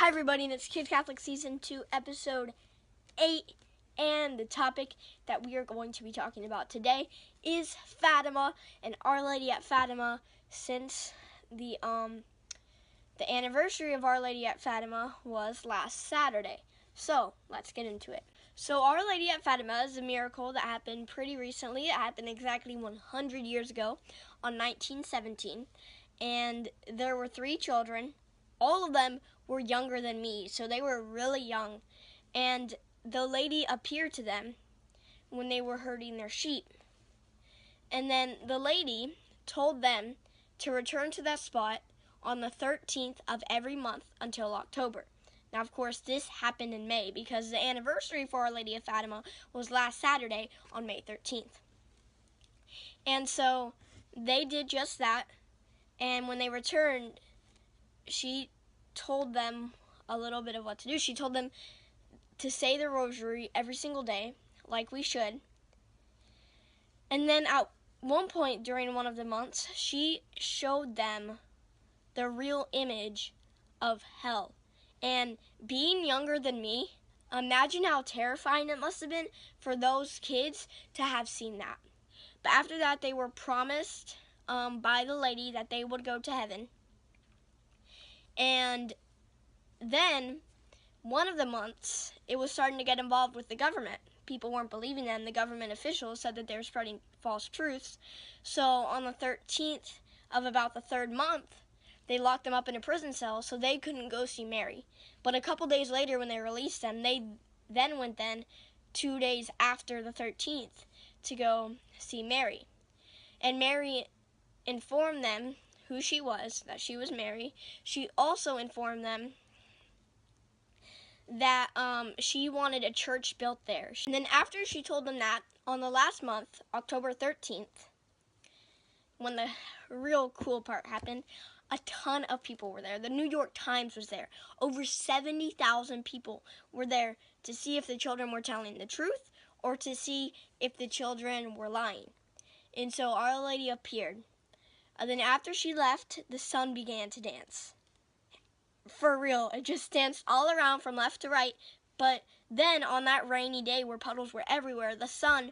Hi everybody, and it's Kid Catholic Season 2, Episode 8, and the topic that we are going to be talking about today is Fatima and Our Lady at Fatima, since the anniversary of Our Lady at Fatima was last Saturday. So, let's get into it. So, Our Lady at Fatima is a miracle that happened pretty recently. It happened exactly 100 years ago on 1917, and there were 3 children. All of them were younger than me, so they were really young, and the lady appeared to them when they were herding their sheep. And then the lady told them to return to that spot on the 13th of every month until October. Now, of course, this happened in May because the anniversary for Our Lady of Fatima was last Saturday on May 13th. And so they did just that, and when they returned, she told them a little bit of what to do. She told them to say the rosary every single day, like we should. And then at one point during one of the months, she showed them the real image of hell. And being younger than me, imagine how terrifying it must have been for those kids to have seen that. But after that, they were promised by the lady that they would go to heaven. And then, one of the months, it was starting to get involved with the government. People weren't believing them. The government officials said that they were spreading false truths. So on the 13th of about the 3rd month, they locked them up in a prison cell so they couldn't go see Mary. But a couple days later, when they released them, they then went 2 days after the 13th to go see Mary. And Mary informed them who she was, that she was Mary. She also informed them that she wanted a church built there. And then after she told them that, on the last month, October 13th, when the real cool part happened, a ton of people were there. The New York Times was there. Over 70,000 people were there to see if the children were telling the truth or to see if the children were lying. And so Our Lady appeared. And then after she left, the sun began to dance. For real, it just danced all around from left to right. But then on that rainy day where puddles were everywhere, the sun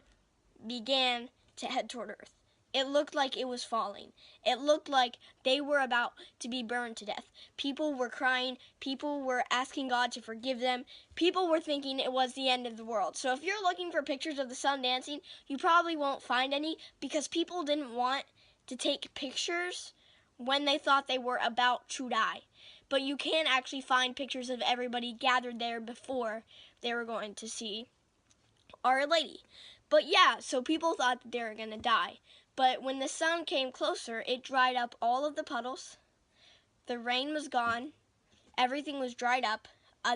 began to head toward Earth. It looked like it was falling. It looked like they were about to be burned to death. People were crying. People were asking God to forgive them. People were thinking it was the end of the world. So if you're looking for pictures of the sun dancing, you probably won't find any because people didn't want to take pictures when they thought they were about to die. But you can actually find pictures of everybody gathered there before they were going to see Our Lady. But yeah, so people thought that they were going to die. But when the sun came closer, it dried up all of the puddles. The rain was gone. Everything was dried up.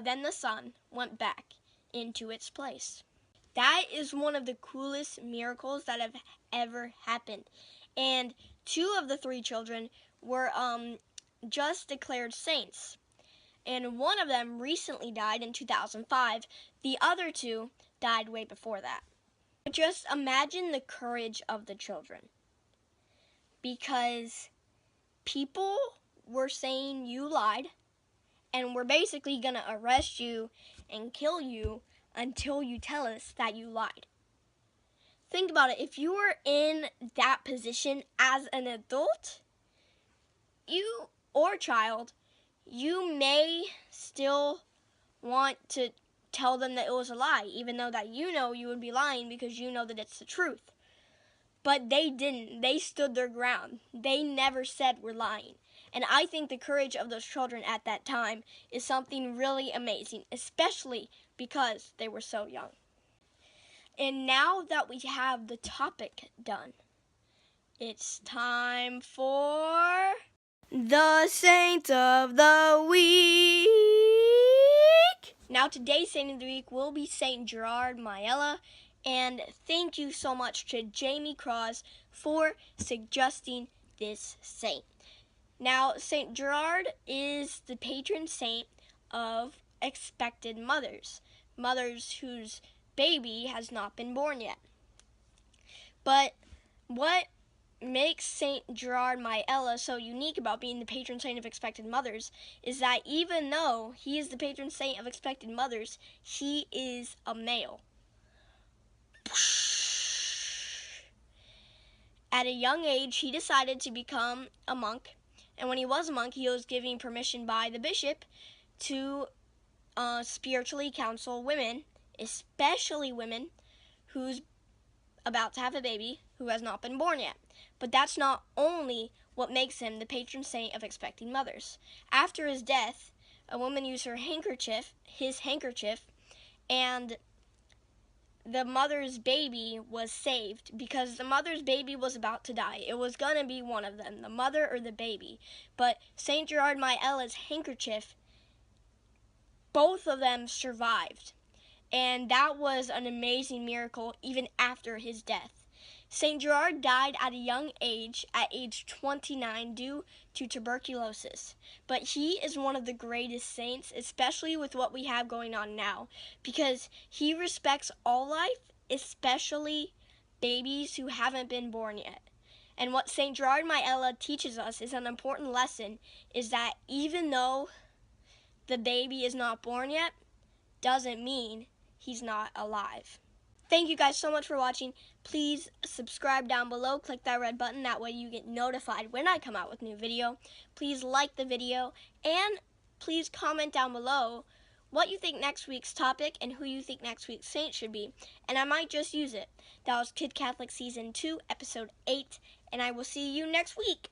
Then the sun went back into its place. That is one of the coolest miracles that have ever happened. And 2 of the 3 children were just declared saints. And one of them recently died in 2005. The other 2 died way before that. But just imagine the courage of the children. Because people were saying you lied and we're basically going to arrest you and kill you until you tell us that you lied. Think about it. If you were in that position as an adult, you or child, you may still want to tell them that it was a lie, even though that you know you would be lying because you know that it's the truth. But they didn't. They stood their ground. They never said we're lying. And I think the courage of those children at that time is something really amazing, especially because they were so young. And now that we have the topic done, it's time for the Saint of the Week. Now today's Saint of the Week will be Saint Gerard Mayella. And thank you so much to Jamie Cross for suggesting this saint. Now, Saint Gerard is the patron saint of expected mothers. Mothers whose baby has not been born yet. But what makes Saint Gerard Myella so unique about being the patron saint of expected mothers is that even though he is the patron saint of expected mothers, he is a male. At a young age, he decided to become a monk, and when he was a monk, he was given permission by the bishop to spiritually counsel women, especially women who's about to have a baby who has not been born yet. But that's not only what makes him the patron saint of expecting mothers. After his death, a woman used his handkerchief, and the mother's baby was saved because the mother's baby was about to die. It was going to be one of them, the mother or the baby. But St. Gerard Myella's handkerchief, both of them survived. And that was an amazing miracle even after his death. St. Gerard died at a young age, at age 29, due to tuberculosis. But he is one of the greatest saints, especially with what we have going on now, because he respects all life, especially babies who haven't been born yet. And what St. Gerard Myella teaches us is an important lesson, is that even though the baby is not born yet, doesn't mean he's not alive. Thank you guys so much for watching. Please subscribe down below. Click that red button. That way you get notified when I come out with a new video. Please like the video. And please comment down below what you think next week's topic and who you think next week's saint should be. And I might just use it. That was Kid Catholic Season 2, Episode 8. And I will see you next week.